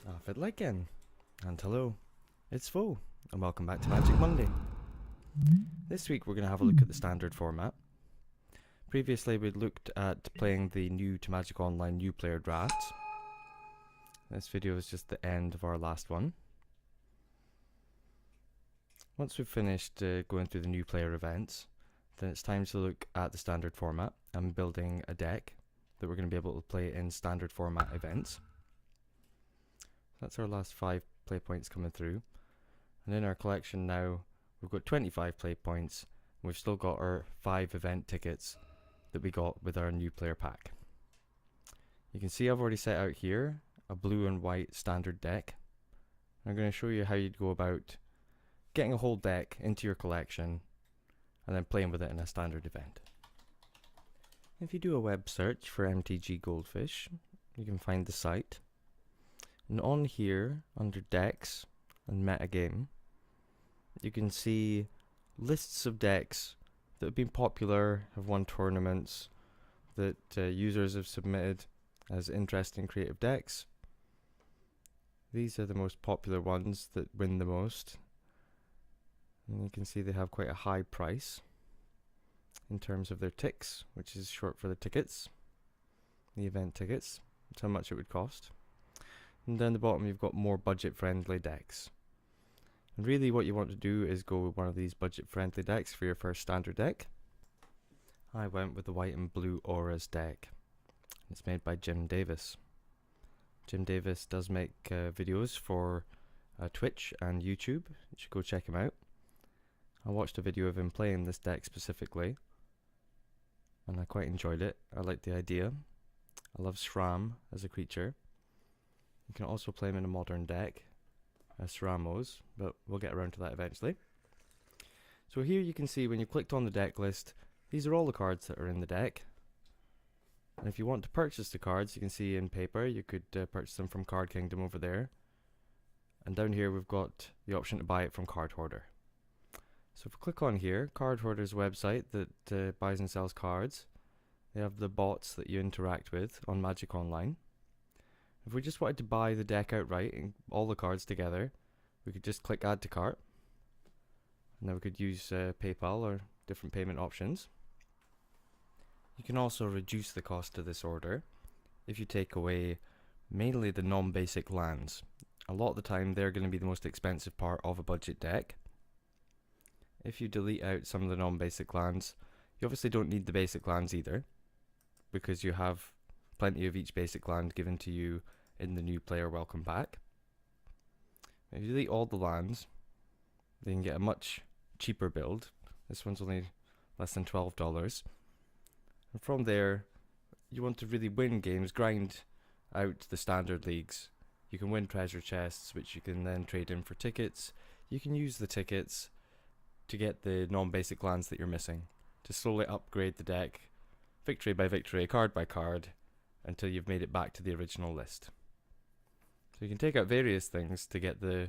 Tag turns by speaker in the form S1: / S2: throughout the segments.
S1: Off it again. And hello, it's Fo, and welcome back to Magic Monday. This week we're going to have a look at the standard format. Previously we'd looked at playing the new to Magic Online new player drafts. This video is just the end of our last one. Once we've finished going through the new player events, then it's time to look at the standard format and building a deck that we're going to be able to play in standard format events. That's our last 5 play points coming through, and in our collection now we've got 25 play points, and we've still got our 5 event tickets that we got with our new player pack. You can see I've already set out here a blue and white standard deck. I'm going to show you how you'd go about getting a whole deck into your collection and then playing with it in a standard event. If you do a web search for MTG Goldfish, you can find the site. And on here, under decks and metagame, you can see lists of decks that have been popular, have won tournaments, that users have submitted as interesting creative decks. These are the most popular ones that win the most. And you can see they have quite a high price in terms of their ticks, which is short for the tickets, the event tickets. That's how much it would cost. And down the bottom you've got more budget friendly decks. And really what you want to do is go with one of these budget friendly decks for your first standard deck. I went with the white and blue auras deck. It's made by Jim Davis. Jim Davis does make videos for Twitch and YouTube. You should go check him out. I watched a video of him playing this deck specifically, and I quite enjoyed it. I liked the idea. I love Sram as a creature. You can also play him in a modern deck as Sramos, but we'll get around to that eventually. So here you can see when you clicked on the deck list, these are all the cards that are in the deck. And if you want to purchase the cards, you can see in paper, you could purchase them from Card Kingdom over there. And down here we've got the option to buy it from Card Hoarder. So if we click on here, Card Hoarder's website that buys and sells cards, they have the bots that you interact with on Magic Online. If we just wanted to buy the deck outright and all the cards together, we could just click add to cart, and then we could use PayPal or different payment options. You can also reduce the cost of this order if you take away mainly the non-basic lands. A lot of the time they're going to be the most expensive part of a budget deck. If you delete out some of the non-basic lands, you obviously don't need the basic lands either, because you have plenty of each basic land given to you in the new player welcome pack. If you delete all the lands, then you can get a much cheaper build. This one's only less than $12. And from there, you want to really win games, grind out the standard leagues. You can win treasure chests, which you can then trade in for tickets. You can use the tickets to get the non-basic lands that you're missing, to slowly upgrade the deck, victory by victory, card by card, until you've made it back to the original list. So you can take out various things to get the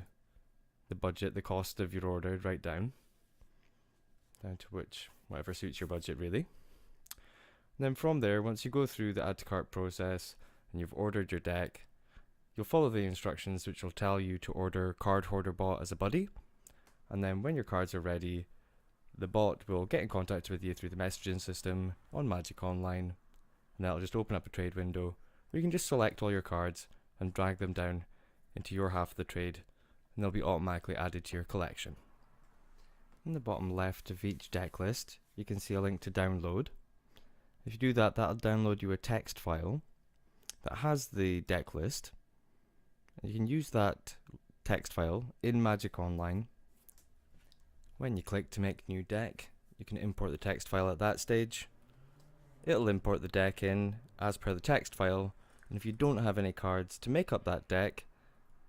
S1: budget, the cost of your order right down to whatever suits your budget really. And then from there, once you go through the add to cart process and you've ordered your deck, you'll follow the instructions which will tell you to order Card Hoarder Bot as a buddy. And then when your cards are ready, the bot will get in contact with you through the messaging system on Magic Online, and that'll just open up a trade window where you can just select all your cards and drag them down into your half of the trade, and they'll be automatically added to your collection. In the bottom left of each deck list, you can see a link to download. If you do that, that'll download you a text file that has the deck list. You can use that text file in Magic Online. When you click to make new deck, you can import the text file at that stage. It'll import the deck in as per the text file, and if you don't have any cards to make up that deck,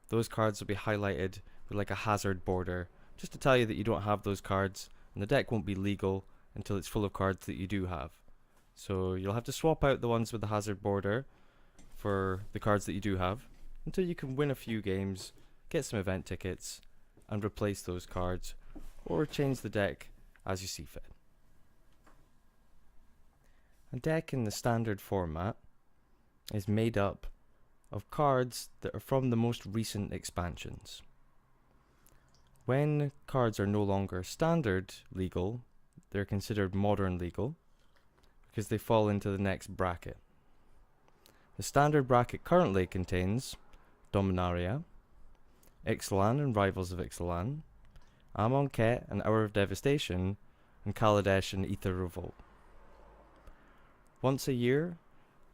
S1: those cards will be highlighted with like a hazard border, just to tell you that you don't have those cards, and the deck won't be legal until it's full of cards that you do have. So you'll have to swap out the ones with the hazard border for the cards that you do have, until you can win a few games, get some event tickets, and replace those cards, or change the deck as you see fit. A deck in the standard format is made up of cards that are from the most recent expansions. When cards are no longer standard legal, they're considered modern legal because they fall into the next bracket. The standard bracket currently contains Dominaria, Ixalan and Rivals of Ixalan, Amonkhet and Hour of Devastation, and Kaladesh and Aether Revolt. Once a year,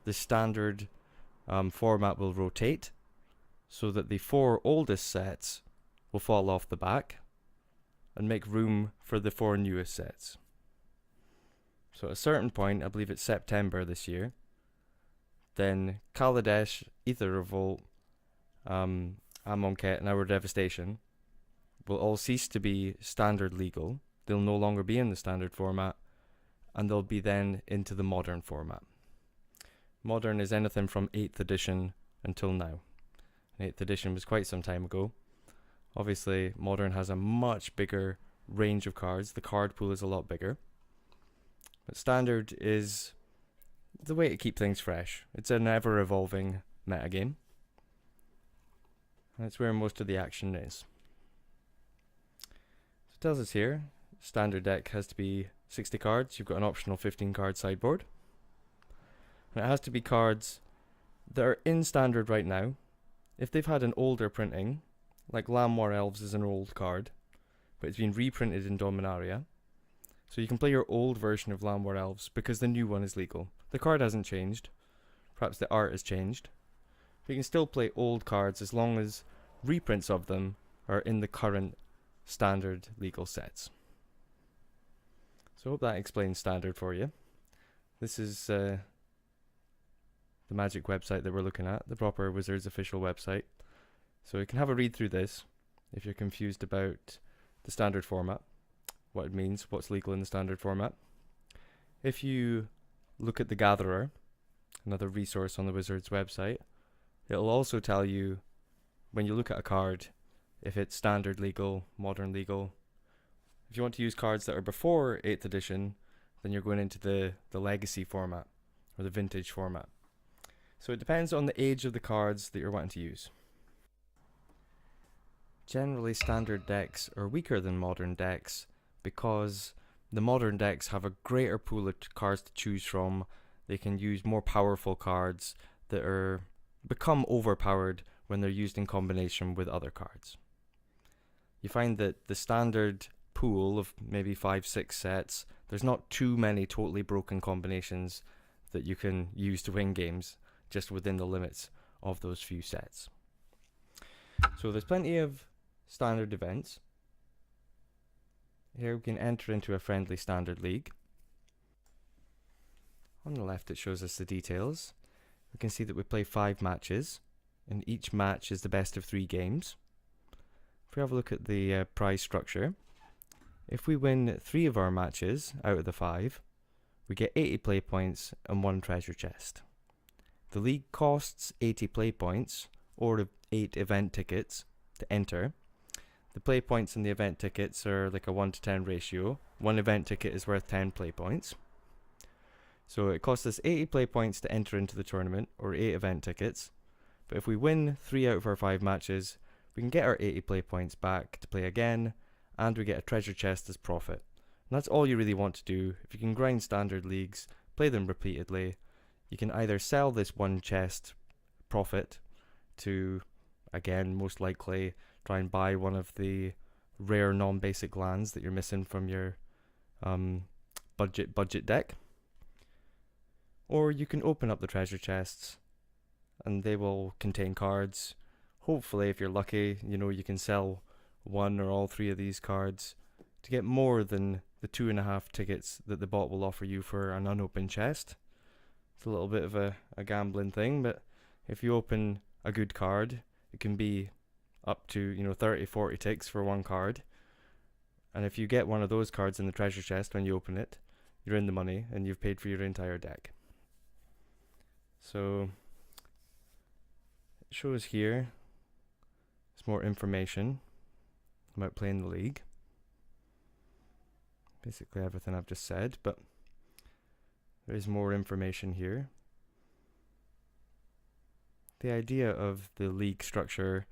S1: the standard format will rotate so that the 4 oldest sets will fall off the back and make room for the 4 newest sets. So at a certain point, I believe it's September this year, then Kaladesh, Aether Revolt, Amonkhet and Hour Devastation will all cease to be standard legal. They'll no longer be in the standard format, and they'll be then into the modern format. Modern is anything from 8th edition until now. 8th edition was quite some time ago. Obviously, modern has a much bigger range of cards. The card pool is a lot bigger. But standard is the way to keep things fresh. It's an ever-evolving metagame. That's where most of the action is. So it tells us here, standard deck has to be 60 cards. You've got an optional 15 card sideboard. And it has to be cards that are in standard right now. If they've had an older printing, like Lamwar Elves is an old card, but it's been reprinted in Dominaria. So you can play your old version of Lamwar Elves because the new one is legal. The card hasn't changed. Perhaps the art has changed. But you can still play old cards as long as reprints of them are in the current standard legal sets. So I hope that explains standard for you. This is the Magic website that we're looking at, the proper Wizards official website. So you can have a read through this if you're confused about the standard format, what it means, what's legal in the standard format. If you look at the Gatherer, another resource on the Wizards website, it'll also tell you when you look at a card if it's standard legal, modern legal. If you want to use cards that are before 8th edition, then you're going into the legacy format or the vintage format. So it depends on the age of the cards that you're wanting to use. Generally, standard decks are weaker than modern decks because the modern decks have a greater pool of cards to choose from. They can use more powerful cards that become overpowered when they're used in combination with other cards. You find that the standard pool of maybe 5-6 sets, there's not too many totally broken combinations that you can use to win games just within the limits of those few sets. So there's plenty of standard events. Here we can enter into a friendly standard league. On the left it shows us the details. We can see that we play 5 matches, and each match is the best of 3 games. If we have a look at the prize structure, if we win 3 of our matches out of the 5, we get 80 play points and 1 treasure chest. The league costs 80 play points, or 8 event tickets, to enter. The play points and the event tickets are like a 1-to-10 ratio. 1 event ticket is worth 10 play points. So it costs us 80 play points to enter into the tournament, or 8 event tickets. But if we win 3 out of our 5 matches, we can get our 80 play points back to play again, and we get a treasure chest as profit. And that's all you really want to do. If you can grind standard leagues, play them repeatedly, you can either sell this 1 chest profit to, again, most likely try and buy one of the rare non-basic lands that you're missing from your budget deck. Or you can open up the treasure chests and they will contain cards. Hopefully, if you're lucky, you can sell 1 or all 3 of these cards to get more than the 2.5 tickets that the bot will offer you for an unopened chest. It's a little bit of a gambling thing, but if you open a good card, it can be up to 30-40 ticks for 1 card. And if you get one of those cards in the treasure chest when you open it, you're in the money and you've paid for your entire deck. So it shows here some more information about playing the league. Basically everything I've just said, but there is more information here. The idea of the league structure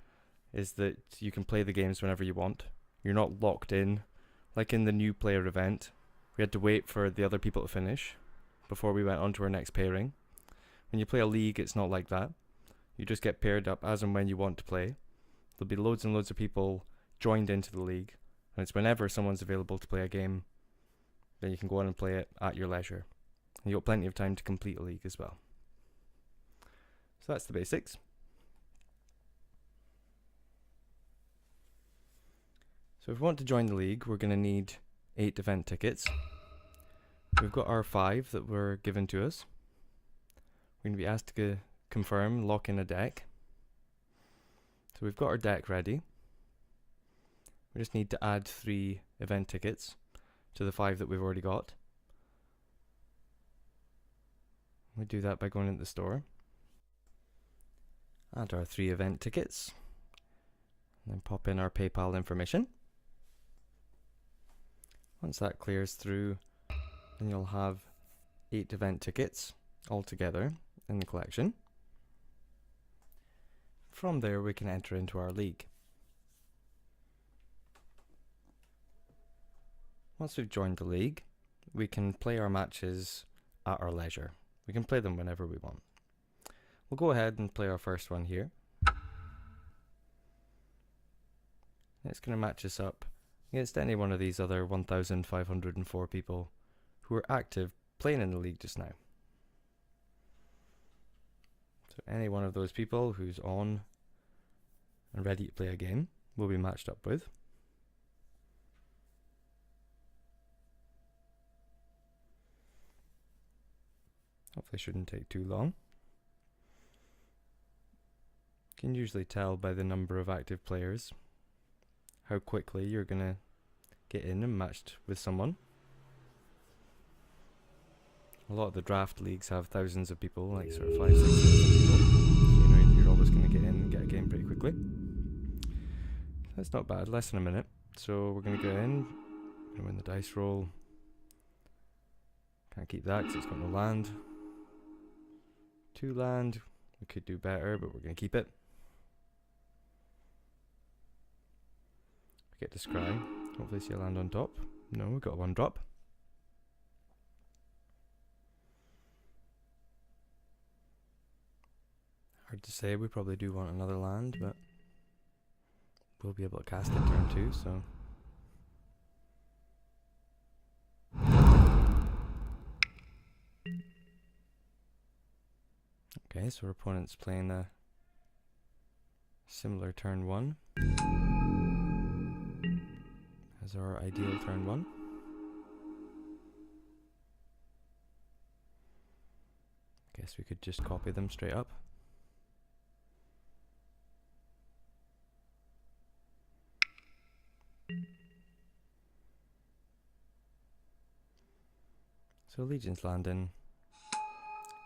S1: is that you can play the games whenever you want. You're not locked in. Like in the new player event, we had to wait for the other people to finish before we went on to our next pairing. When you play a league, it's not like that. You just get paired up as and when you want to play. There'll be loads and loads of people joined into the league, and it's whenever someone's available to play a game, then you can go on and play it at your leisure. And you've got plenty of time to complete a league as well. So that's the basics. So if we want to join the league, we're going to need 8 event tickets. We've got our 5 that were given to us. We're going to be asked to confirm, lock in a deck. So we've got our deck ready. We just need to add 3 event tickets to the 5 that we've already got. We do that by going into the store. Add our 3 event tickets. And then pop in our PayPal information. Once that clears through, then you'll have 8 event tickets all together in the collection. From there we can enter into our league. Once we've joined the league, we can play our matches at our leisure. We can play them whenever we want. We'll go ahead and play our first one here. It's going to match us up against any one of these other 1,504 people who are active playing in the league just now. So any one of those people who's on and ready to play a game will be matched up with. Hopefully shouldn't take too long. You can usually tell by the number of active players how quickly you're gonna get in and matched with someone. A lot of the draft leagues have thousands of people, like sort of 5,000-6,000 people. So you know you're always gonna get in and get a game pretty quickly. That's not bad, less than a minute. So we're gonna go in, gonna win the dice roll. Can't keep that because it's got no land. 2 land, we could do better, but we're gonna keep it. Get to scry. Hopefully see a land on top. No, we got 1 drop. Hard to say, we probably do want another land, but we'll be able to cast it turn 2, so. Okay, so our opponent's playing a similar turn 1 as our ideal turn 1. Guess we could just copy them straight up. So Legion's landing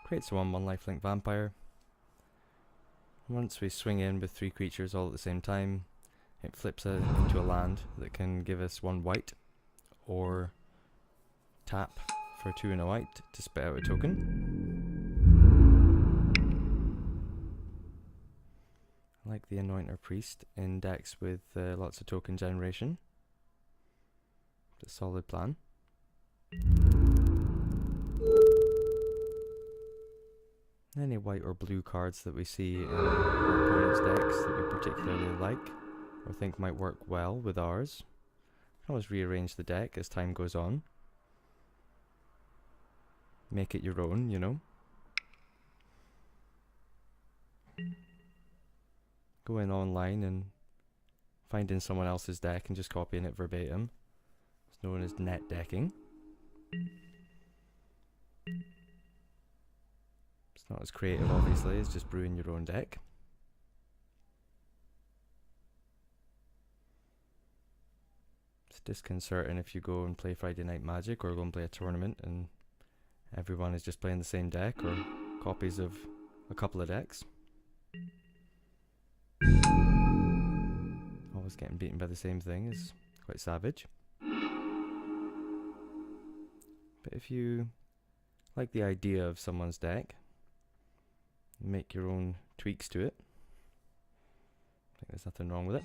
S1: creates a 1/1 lifelink vampire. Once we swing in with 3 creatures all at the same time, it flips into a land that can give us 1 white, or tap for 2 and a white to spit out a token. I like the Anointer Priest in decks with lots of token generation. It's a solid plan. Any white or blue cards that we see in our opponent's decks that we particularly like or think might work well with ours, you can always rearrange the deck as time goes on. Make it your own, you know. Go in online and finding someone else's deck and just copying it verbatim. It's known as net decking. It's not as creative, obviously, as just brewing your own deck. It's disconcerting if you go and play Friday Night Magic or go and play a tournament and everyone is just playing the same deck or copies of a couple of decks. Always getting beaten by the same thing is quite savage. But if you like the idea of someone's deck, make your own tweaks to it. I think there's nothing wrong with it.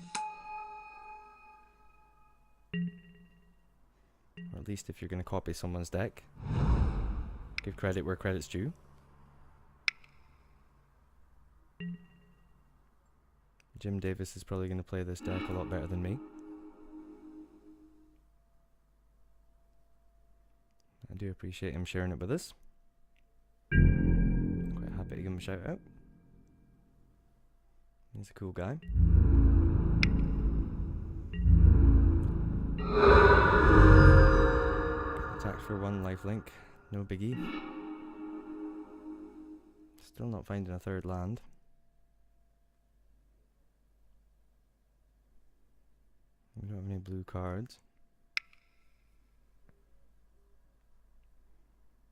S1: Or at least if you're going to copy someone's deck, give credit where credit's due. Jim Davis is probably going to play this deck a lot better than me. I do appreciate him sharing it with us. Quite happy to give him a shout out. He's a cool guy. Attack for 1 lifelink, no biggie. Still not finding a third land. We don't have any blue cards.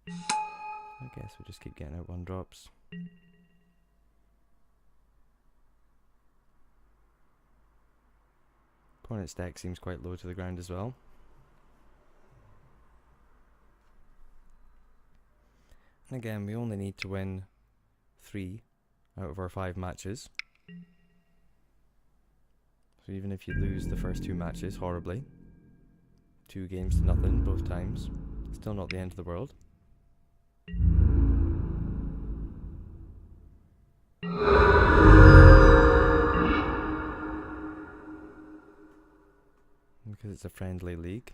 S1: I guess we'll just keep getting out 1-drops. Opponent's deck seems quite low to the ground as well. And again, we only need to win 3 out of our 5 matches. So even if you lose the first 2 matches horribly, 2 games to nothing both times, still not the end of the world. Because it's a friendly league,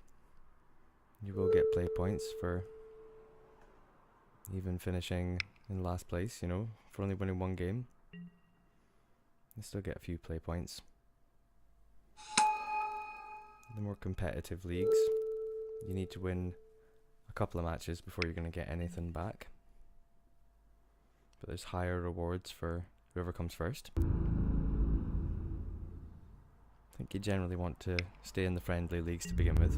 S1: you will get play points for even finishing in last place, you know, for only winning 1 game. You still get a few play points. The more competitive leagues, you need to win a couple of matches before you're going to get anything back. But there's higher rewards for whoever comes first. I think you generally want to stay in the friendly leagues to begin with,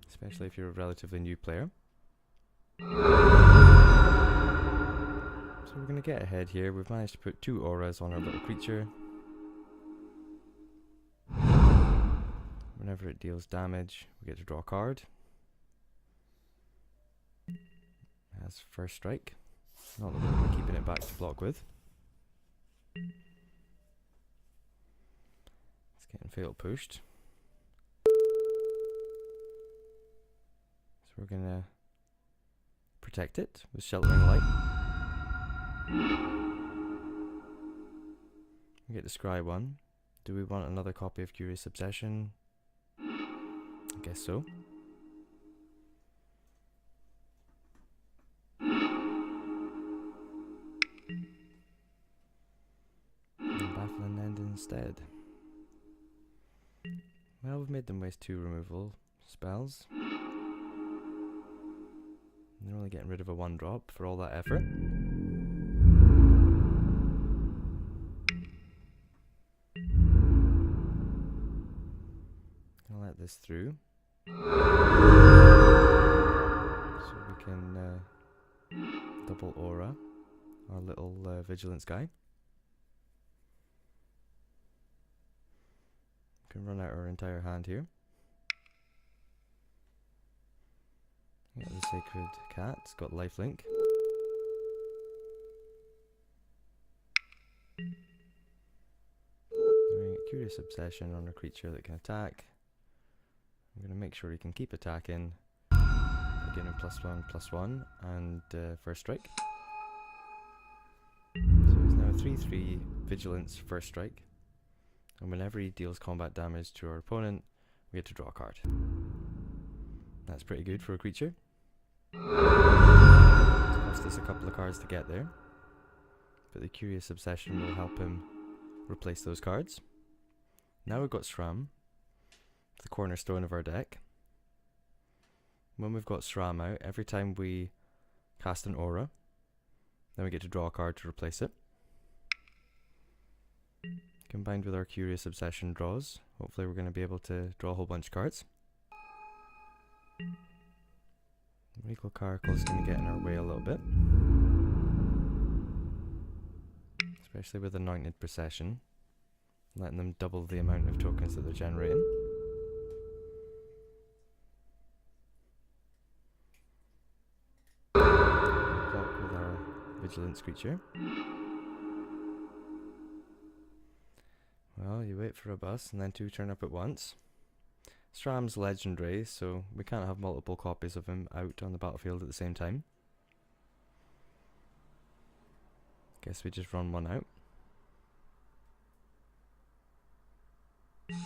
S1: especially if you're a relatively new player. So we're going to get ahead here. We've managed to put 2 auras on our little creature. Whenever it deals damage, we get to draw a card. It has first strike. Not that we're going to be keeping it back to block with. It's getting fatal pushed. So we're going to protect it with Sheltering Light. We get to scry 1. Do we want another copy of Curious Obsession? I guess so. And Baffling End instead. Well, we've made them waste 2 removal spells. They're only getting rid of a 1-drop for all that effort. Gonna let this through. So we can double aura our little vigilance guy. We can run out our entire hand here. Get the Sacred Cat, it's got lifelink. Doing a Curious Obsession on a creature that can attack. I'm going to make sure he can keep attacking. Again, +1/+1 and first strike. So he's now 3/3 vigilance first strike. And whenever he deals combat damage to our opponent, we get to draw a card. That's pretty good for a creature. It's cost us a couple of cards to get there, but the Curious Obsession will help him replace those cards. Now we've got Sram, the cornerstone of our deck. When we've got Sram out, every time we cast an aura, then we get to draw a card to replace it. Combined with our Curious Obsession draws, hopefully we're going to be able to draw a whole bunch of cards. Regal Caracal is going to get in our way a little bit, especially with Anointed Procession, letting them double the amount of tokens that they're generating. Block with our vigilance creature. Well, you wait for a bus and then 2 turn up at once. Sram's legendary, so we can't have multiple copies of him out on the battlefield at the same time. Guess we just run one out. We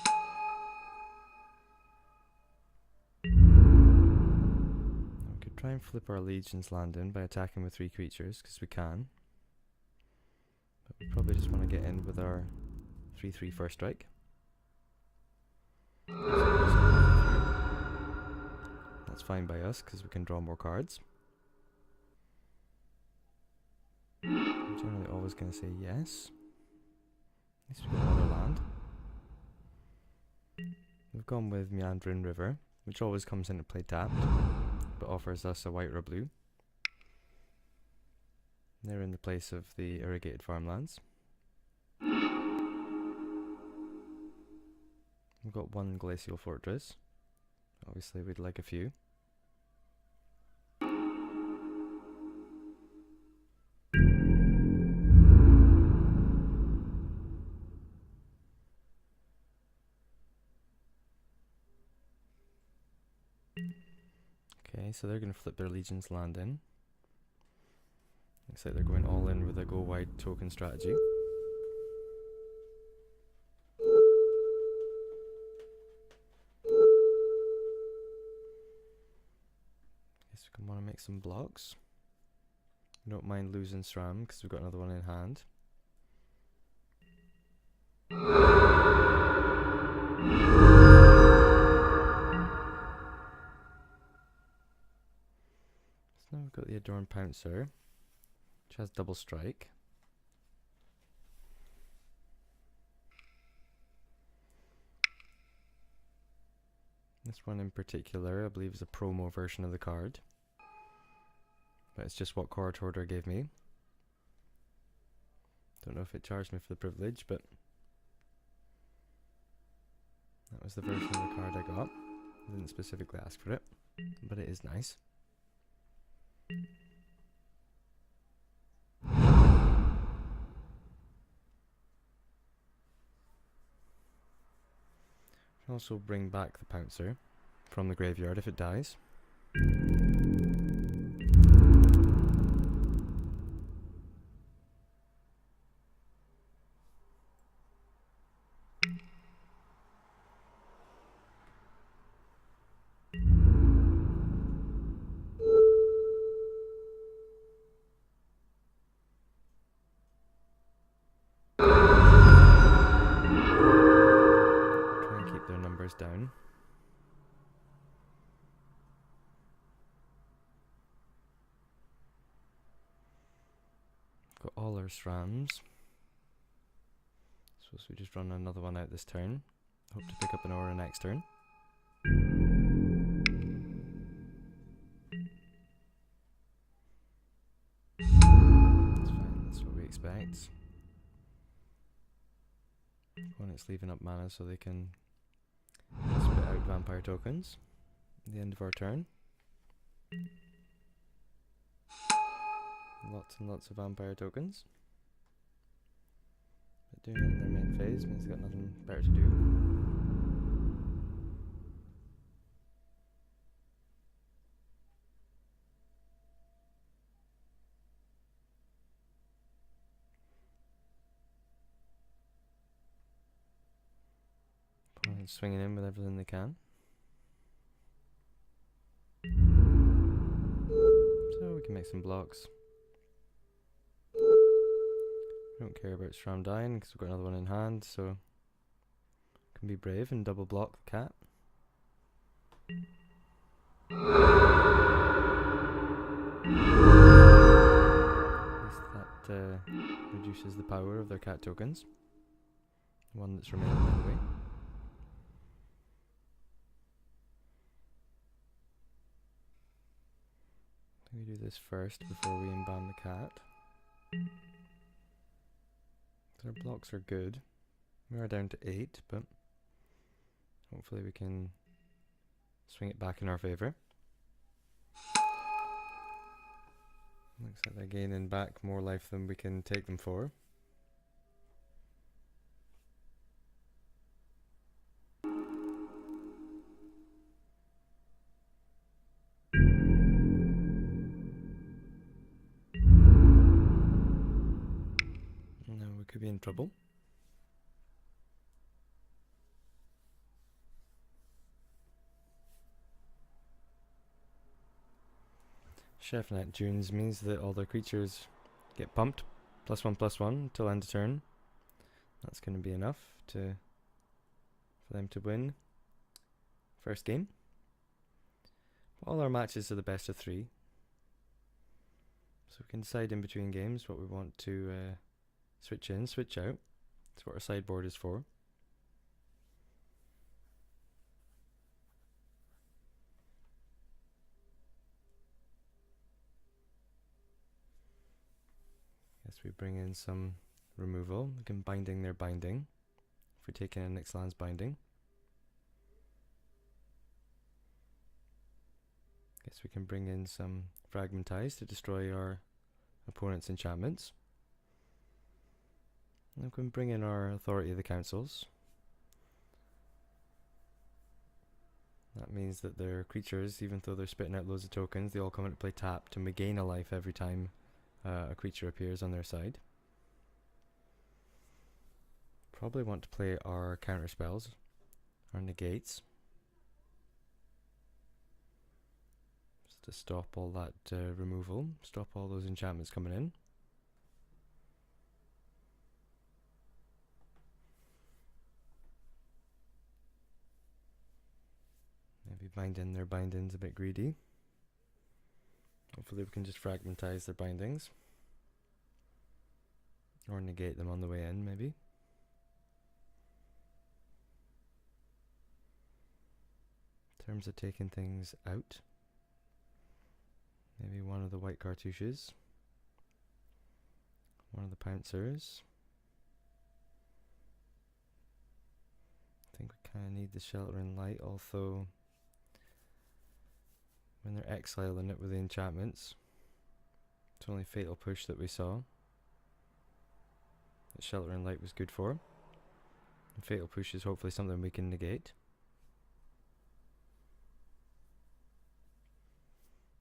S1: could try and flip our Legion's landing by attacking with 3 creatures, because we can. But we probably just want to get in with our 3/3 first strike. That's fine by us, because we can draw more cards. I'm generally always going to say yes. At least we've got another land. We've gone with Meandering River, which always comes into play tapped, but offers us a white or a blue. They're in the place of the irrigated farmlands. We've got 1 glacial fortress. Obviously we'd like a few. Okay, so they're going to flip their Legion's land in. Looks like they're going all in with a go wide token strategy. Guess we can want to make some blocks. We don't mind losing Sram because we've got another one in hand. So now we've got the Adorned Pouncer, which has double strike. This one in particular, I believe, is a promo version of the card. But it's just what Court Order gave me. Don't know if it charged me for the privilege, but that was the version of the card I got. I didn't specifically ask for it, but it is nice. Can also bring back the Pouncer from the graveyard if it dies. Down. Got all our Srams. Suppose we just run another one out this turn. Hope to pick up an aura next turn. That's fine, that's what we expect. Opponent's leaving up mana so they can spit out vampire tokens at the end of our turn. Lots and lots of vampire tokens. But doing it in their main phase means they've got nothing better to do. Opponent's swinging in with everything they can. So we can make some blocks. Don't care about Sram dying because we've got another one in hand, so can be brave and double block the cat. At least that reduces the power of their cat tokens. One that's remaining anyway. We do this first before we unban the cat. Our blocks are good. We are down to 8, but hopefully we can swing it back in our favour. Looks like they're gaining back more life than we can take them for. Now we could be in trouble. Chef Net Dunes means that all their creatures get pumped. +1/+1 until end of turn. That's going to be enough for them to win first game. All our matches are the best of 3. So we can decide in between games what we want to switch in, switch out. That's what our sideboard is for. Guess we bring in some removal. We can binding their binding. If we're taking a next land's binding. Guess we can bring in some fragmentize to destroy our opponent's enchantments. And we can bring in our authority of the councils. That means that their creatures, even though they're spitting out loads of tokens, they all come into play tapped, and we gain a life every time a creature appears on their side. Probably want to play our counter spells, our negates, just to stop all that removal, stop all those enchantments coming in. Maybe binding their bindings a bit greedy. Hopefully we can just fragmentize their bindings. Or negate them on the way in, maybe. In terms of taking things out, maybe one of the white cartouches. One of the pouncers. I think we kind of need the sheltering light, although when they're exiling it with the enchantments, it's only Fatal Push that we saw that Sheltering Light was good for. And Fatal Push is hopefully something we can negate.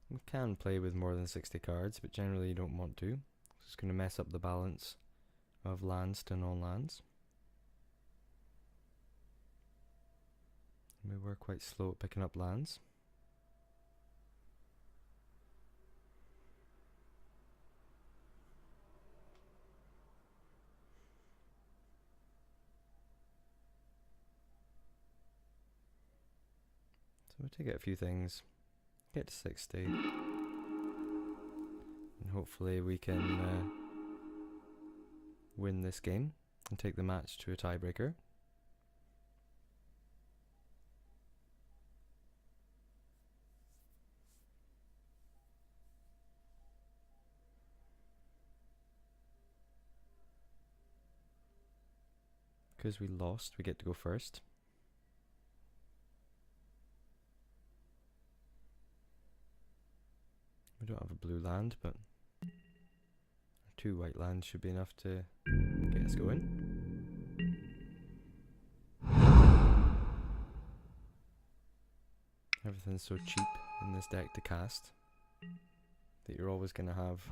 S1: We can play with more than 60 cards, but generally you don't want to. It's going to mess up the balance of lands to non-lands. We were quite slow at picking up lands. So we'll take out a few things, get to 60, and hopefully we can win this game and take the match to a tiebreaker. Because we lost, we get to go first. We don't have a blue land, but 2 white lands should be enough to get us going. Everything's so cheap in this deck to cast that you're always going to have,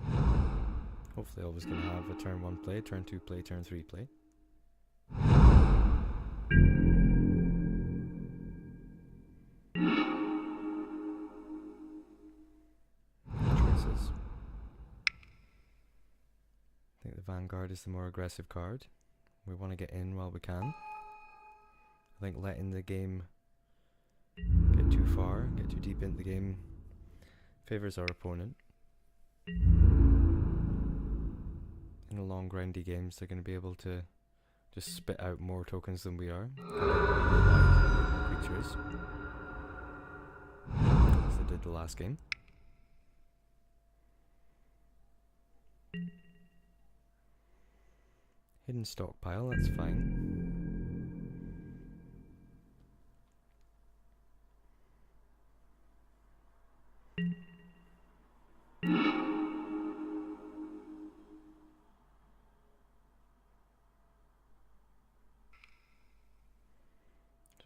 S1: hopefully always going to have a turn 1 play, turn 2 play, turn 3 play. I think the Vanguard is the more aggressive card. We want to get in while we can. I think letting the game get too far, get too deep into the game, favours our opponent. In the long grindy games, they're going to be able to just spit out more tokens than we are. Creatures, as they did the last game. Hidden stockpile, that's fine.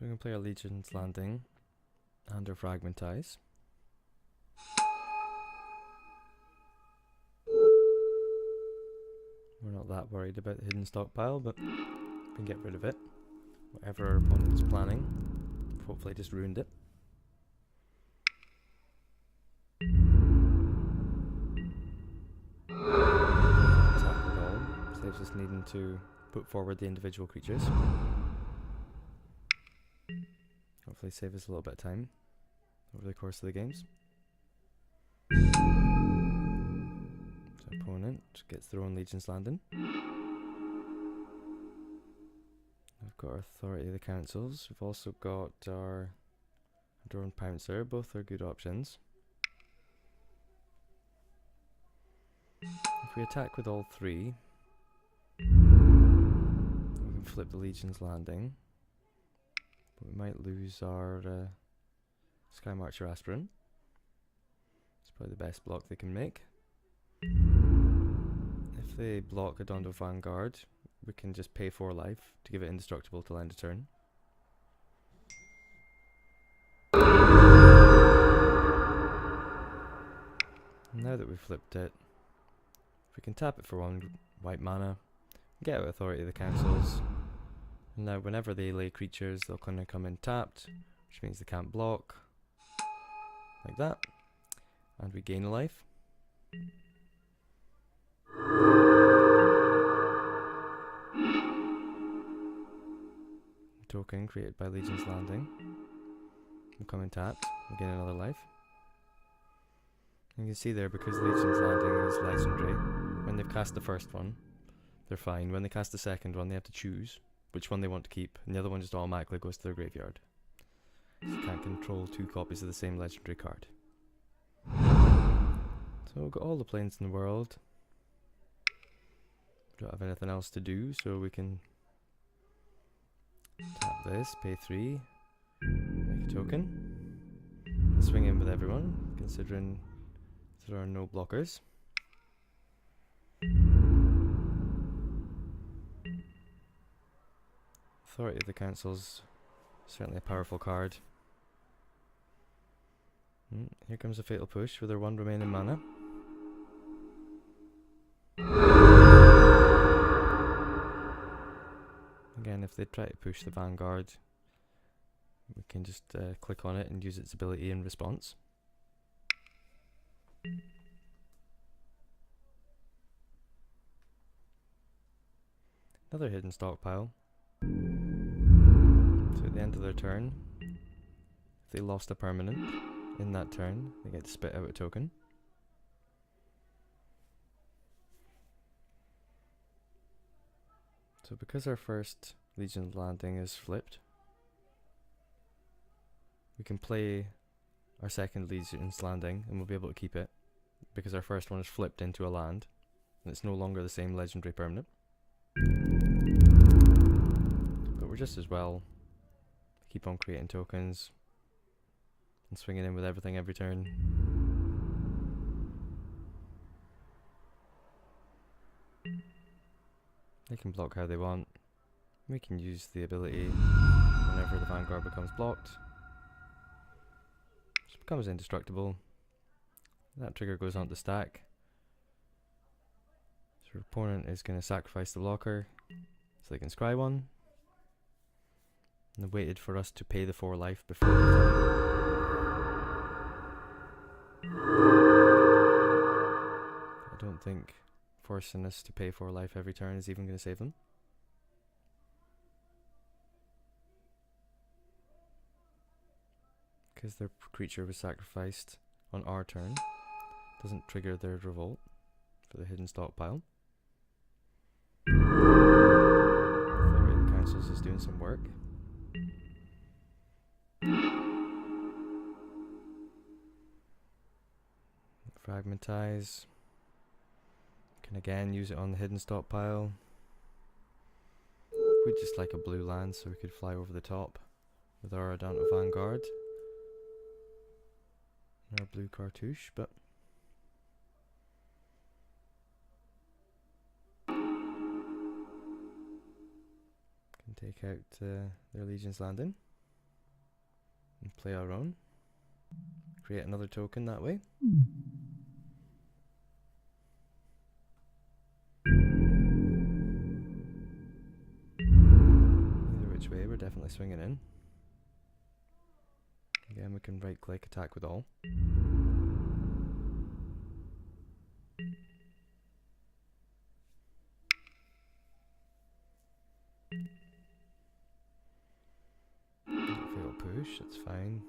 S1: we can play our Legion's Landing and our Fragmentize. We're not that worried about the hidden stockpile, but we can get rid of it. Whatever our opponent's planning, hopefully just ruined it. Attack with all, saves us needing to put forward the individual creatures. Hopefully save us a little bit of time over the course of the games. So opponent gets their own Legion's Landing. We've got our Authority of the Councils. We've also got our Drone Pouncer. Both are good options. If we attack with all three, we can flip the Legion's Landing. But we might lose our Sky Marcher Aspirant. It's probably the best block they can make. If they block a Dondo Vanguard, we can just pay 4 life to give it indestructible till end of turn. Now that we've flipped it, if we can tap it for 1 white mana, get out Authority of the Councils. And now whenever they lay creatures, they'll kind of come in tapped, which means they can't block. Like that. And we gain a life. Token created by Legion's Landing will come in tapped, we gain another life. You can see there, because Legion's Landing is legendary, when they've cast the first one, they're fine. When they cast the second one, they have to choose which one they want to keep, and the other one just automatically goes to their graveyard. So you can't control 2 copies of the same legendary card. So we've got all the planes in the world. We don't have anything else to do, so we can tap this, pay 3, make a token, and swing in with everyone, considering there are no blockers. Authority of the Council's certainly a powerful card. Here comes a Fatal Push with their 1 remaining mana. Again, if they try to push the Vanguard, we can just click on it and use its ability in response. Another hidden stockpile. So at the end of their turn, if they lost a permanent in that turn, they get to spit out a token. So because our first Legion's Landing is flipped, we can play our second Legion's Landing and we'll be able to keep it, because our first one is flipped into a land and it's no longer the same legendary permanent. But we're just as well keep on creating tokens and swinging in with everything every turn. They can block how they want. We can use the ability whenever the Vanguard becomes blocked. It becomes indestructible. That trigger goes on the stack. So our opponent is going to sacrifice the blocker so they can scry one. And they waited for us to pay the 4 life before the turn. I don't think forcing us to pay 4 life every turn is even going to save them. Because their creature was sacrificed on our turn, doesn't trigger their revolt for the hidden stockpile. Authority of the Councils is doing some work. Fragmentize. Can again use it on the hidden stockpile. We'd just like a blue land so we could fly over the top with our Adanta Vanguard. And our blue cartouche, but can take out their Legion's Landing. and play our own. Create another token that way. Either which way, we're definitely swinging in. Again, we can right click, attack with all. Fatal push, that's fine.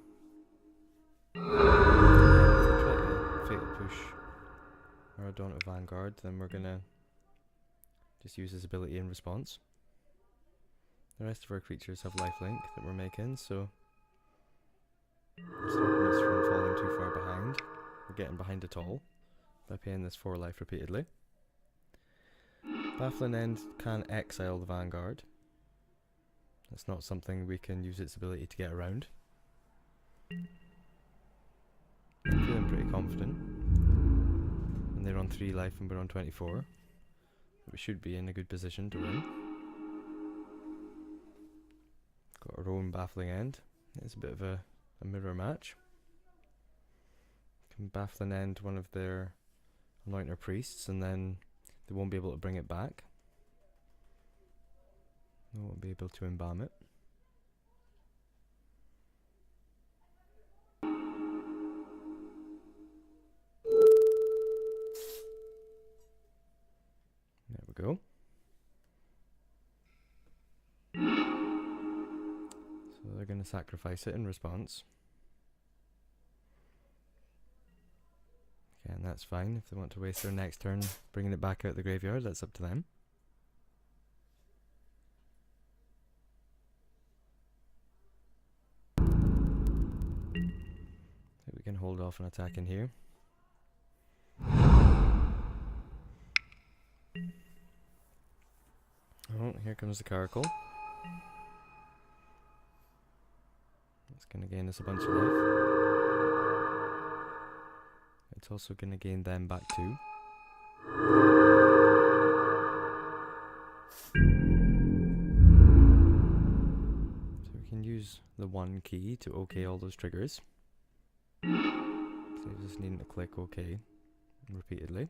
S1: If we try to fatal push our Daunted Vanguard, then we're gonna just use his ability in response. The rest of our creatures have lifelink that we're making, so we're stopping us from falling too far behind. We're getting behind at all by paying this 4 life repeatedly. Baffling End can exile the Vanguard. That's not something we can use its ability to get around. I'm feeling pretty confident. And they're on 3 life and we're on 24. We should be in a good position to win. Got our own Baffling End. It's a bit of a mirror match. Can Baffling End one of their Anointer Priests and then they won't be able to bring it back. They won't be able to embalm it. There we go. So they're going to sacrifice it in response. Okay, and that's fine. If they want to waste their next turn bringing it back out the graveyard, that's up to them. I think we can hold off on attacking here. Oh, here comes the Caracal. It's going to gain us a bunch of life. It's also going to gain them back too. So we can use the 1 key to OK all those triggers. Saves us needing to click OK repeatedly.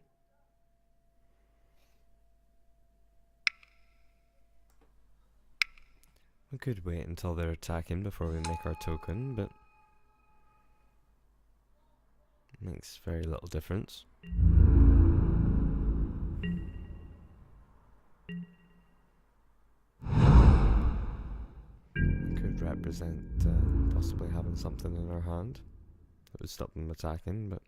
S1: We could wait until they're attacking before we make our token, but it makes very little difference. It could represent possibly having something in our hand that would stop them attacking, but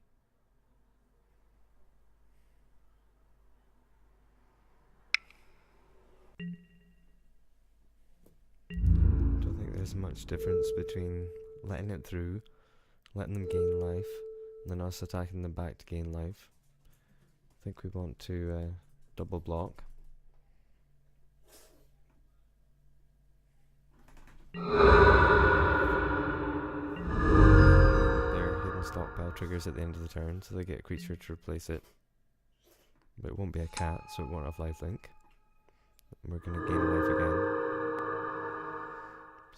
S1: there's much difference between letting it through, letting them gain life, and then us attacking them back to gain life. I think we want to double block. Their hidden stockpile triggers at the end of the turn, so they get a creature to replace it. But it won't be a cat, so it won't have lifelink. And we're going to gain life again.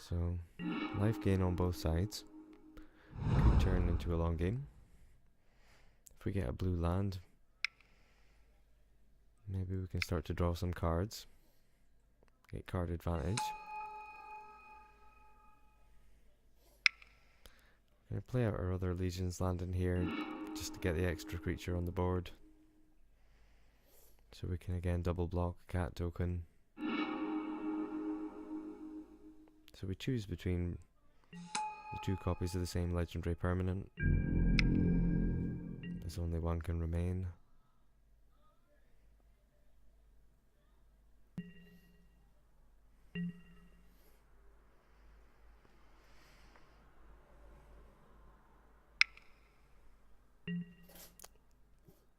S1: So, life gain on both sides. Could turn into a long game. If we get a blue land, maybe we can start to draw some cards. Get card advantage. I'm going to play out our other Legions land in here just to get the extra creature on the board. So we can again double block a cat token. So we choose between the 2 copies of the same legendary permanent. There's only 1 can remain.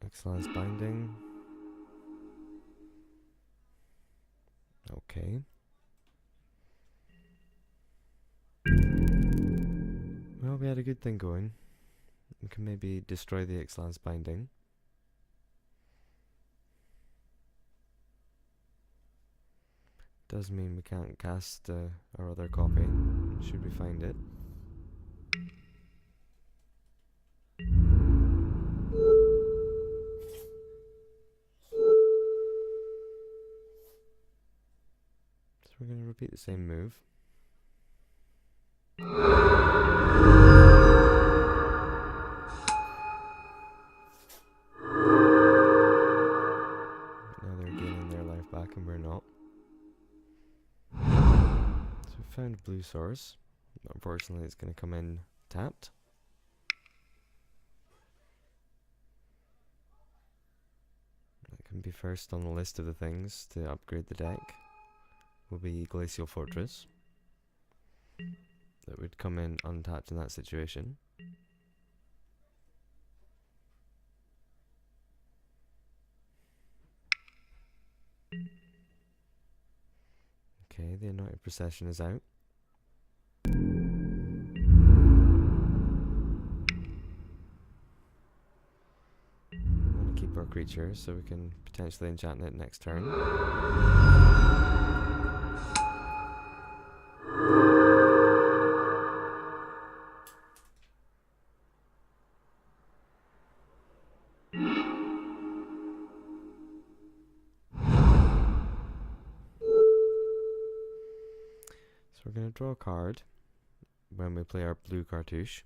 S1: Excellence Binding. Okay. Well, we had a good thing going. We can maybe destroy the Excellence Binding. Does mean we can't cast our other copy, should we find it. we're going to repeat the same move. Now they're gaining their life back and we're not. So we found a blue source. Unfortunately, it's going to come in tapped. That can be first on the list of the things to upgrade the deck. Will be Glacial Fortress. That would come in untapped in that situation. Okay, the Anointed Procession is out. We want to keep our creatures so we can potentially enchant it next turn. So we're going to draw a card when we play our blue cartouche.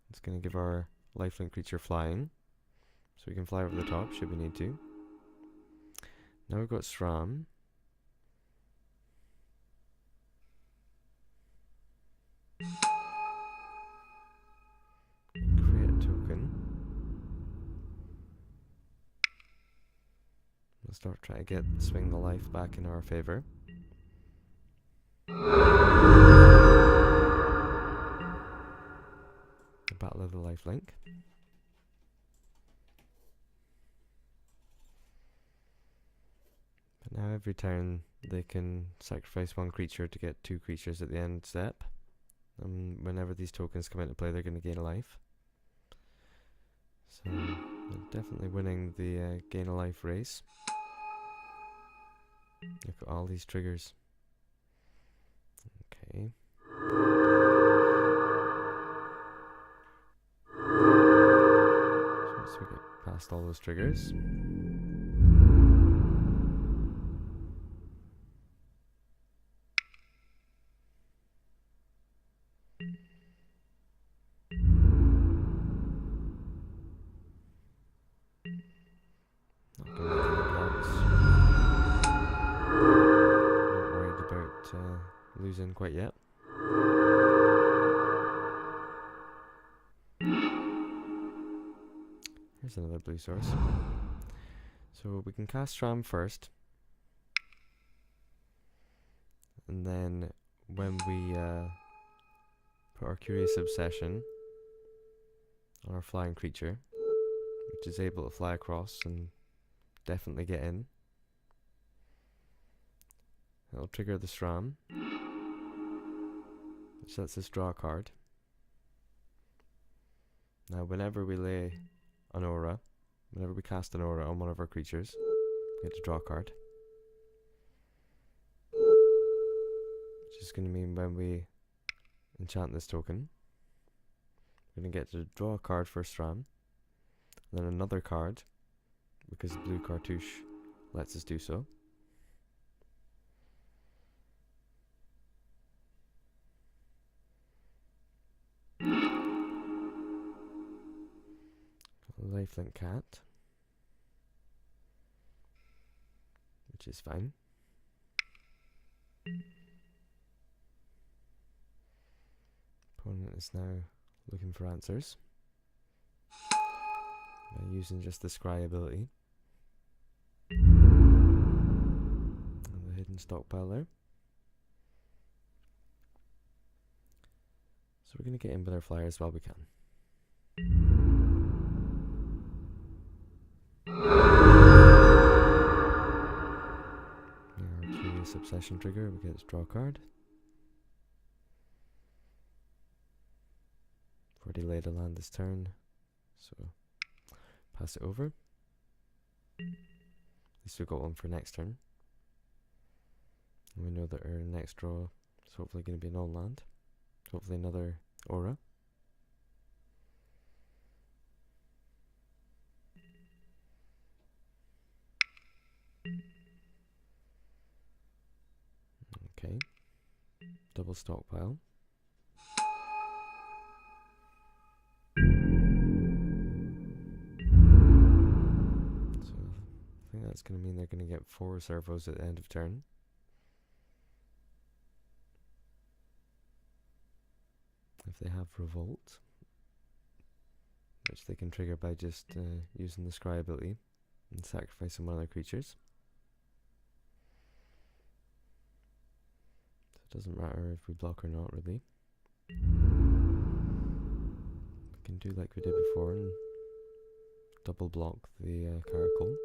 S1: It's going to give our lifelink creature flying, so we can fly over the top should we need to. Now we've got Sram. Create a token. We'll start trying to swing the life back in our favour. The Battle of the Lifelink. But now every turn they can sacrifice one creature to get two creatures at the end step. And whenever these tokens come into play, they're going to gain a life. So they're definitely winning the gain a life race. Look at all these triggers. Okay. So once we get past all those triggers, not going to make any blocks. Not worried about losing quite yet. Here's another blue source. So we can cast Sram first, and then when we put our Curious Obsession on our flying creature, which is able to fly across and definitely get in, it'll trigger the Sram, which lets us draw a card. Now whenever we lay an aura, whenever we cast an aura on one of our creatures, we get to draw a card. Which is going to mean when we enchant this token, we're going to get to draw a card for Sram, and then another card, because the blue cartouche lets us do so. Lifelink cat, which is fine. Opponent is now looking for answers by using just the scry ability and the hidden stockpile there. So we're going to get in with our flyers while we can. Our Curious Obsession trigger, we get to draw a card. I've already laid a land this turn, so pass it over. At least we've got one for next turn. And we know that our next draw is hopefully going to be an all land. Hopefully another aura. Okay. Double stockpile. So I think that's going to mean they're going to get 4 servos at the end of turn. If they have revolt, which they can trigger by just using the scry ability and sacrificing one of their creatures. So it doesn't matter if we block or not, really. We can do like we did before and double block the Caracal,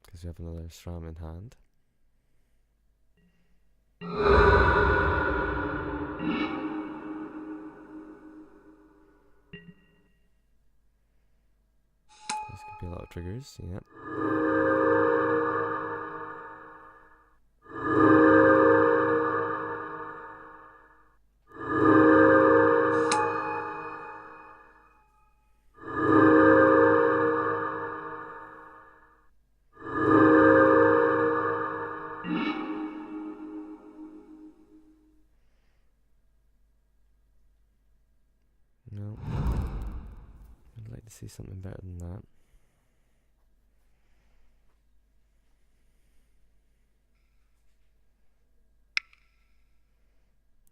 S1: because we have another Sram in hand. This could be a lot of triggers, yeah. No. I'd like to see something better than that.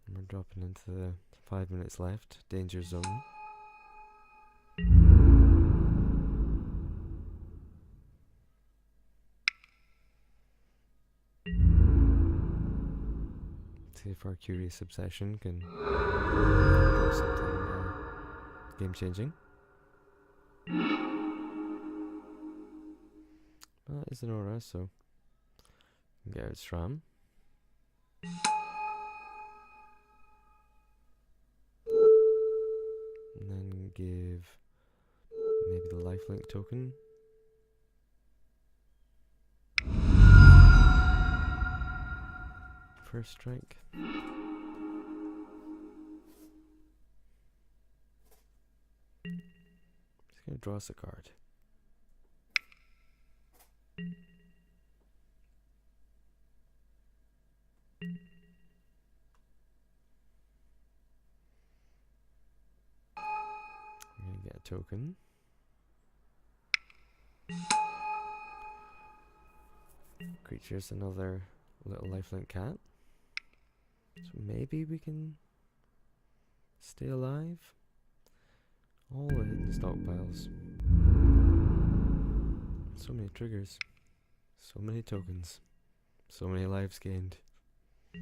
S1: And we're dropping into the 5 minutes left. Danger zone. See if our Curious Obsession can do something game-changing. Well, that is an aura, so we can get out Sram. And then give maybe the lifelink token. First strike. Just gonna draw us a card. We're gonna get a token. Creature's another little lifelink cat. So maybe we can stay alive. All the hidden stockpiles. So many triggers. So many tokens. So many lives gained. I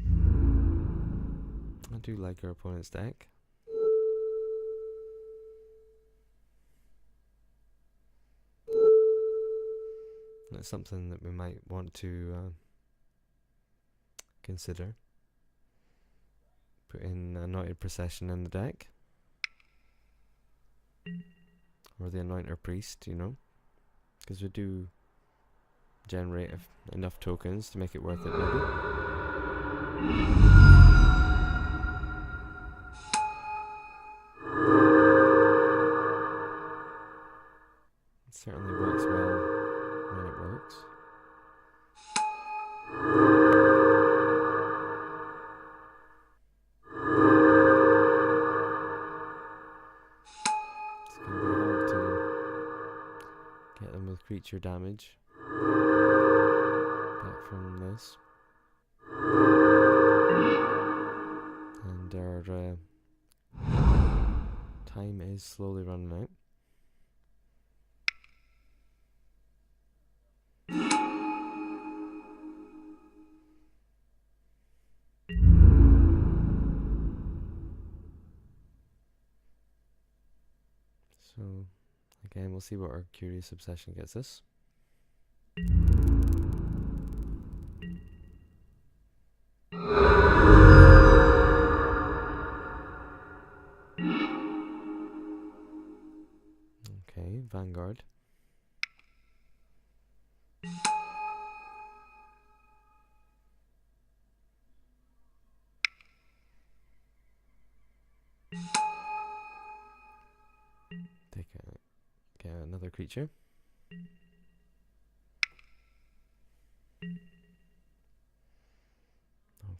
S1: do like our opponent's deck. That's something that we might want to consider. Put in Anointed Procession in the deck. Or the Anointer Priest, you know. Because we do generate enough tokens to make it worth it, maybe. It certainly works well when it works. It's going to be hard to get them with creature damage back from this. And our time is slowly running out. So, again, we'll see what our Curious Obsession gets us. Okay, Vanguard. Get another creature.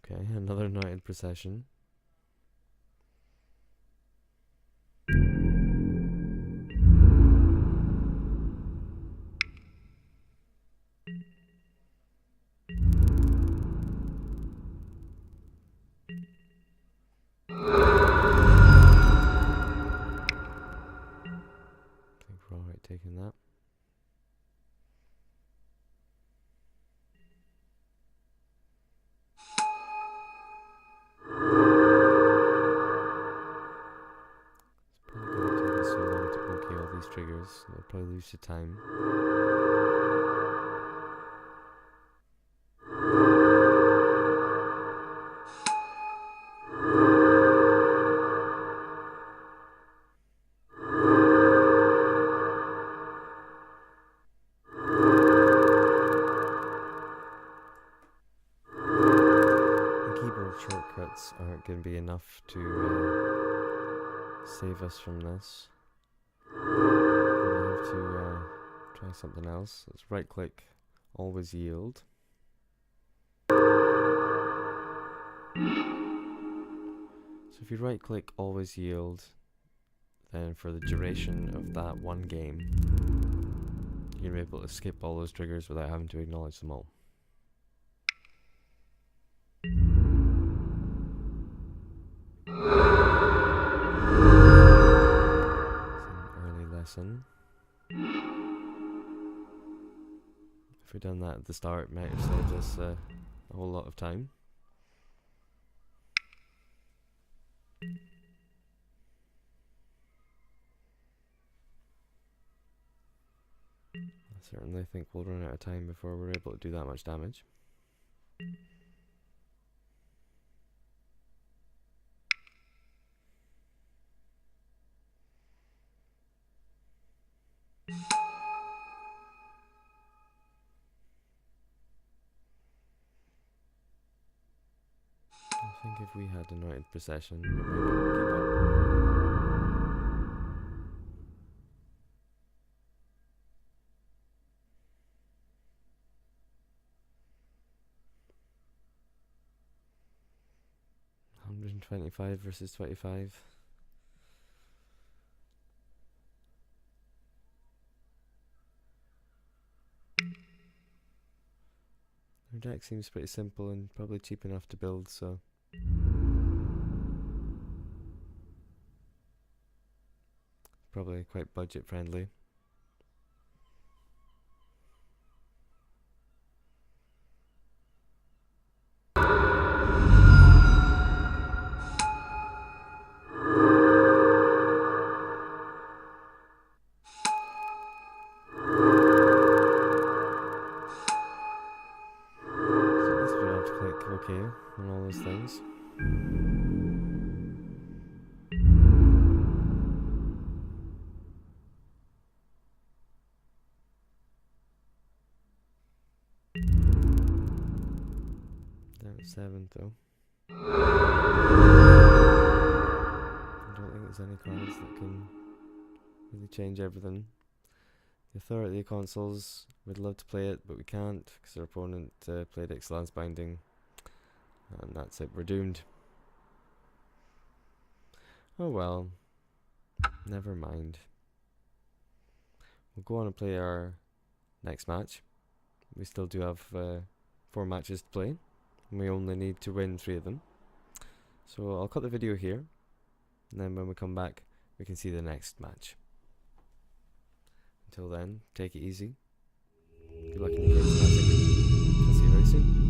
S2: Okay, another knighted procession. I think we're alright taking that. These triggers, I'll probably lose the time. The keyboard shortcuts aren't going to be enough to save us from this. We'll have to try something else. Let's right click, always yield. So if you right click, always yield, then for the duration of that one game, you're going to be able to skip all those triggers without having to acknowledge them all. Lesson. If we'd done that at the start, it might have saved us a whole lot of time. I certainly think we'll run out of time before we're able to do that much damage. I think if we had a knighted procession, we might be able to keep up. $125 versus 25. Our deck seems pretty simple and probably cheap enough to build, so probably quite budget friendly. Okay, and all those things. Down at 7 though. I don't think there's any cards that can really change everything. The Authority of Consuls, we'd love to play it, but we can't because our opponent played Ixalan's Binding. And that's it, we're doomed. Oh well, never mind. We'll go on and play our next match. We still do have 4 matches to play, and we only need to win 3 of them. So I'll cut the video here, and then when we come back, we can see the next match. Until then, take it easy. Good luck in your games, Magic. I'll see you very soon.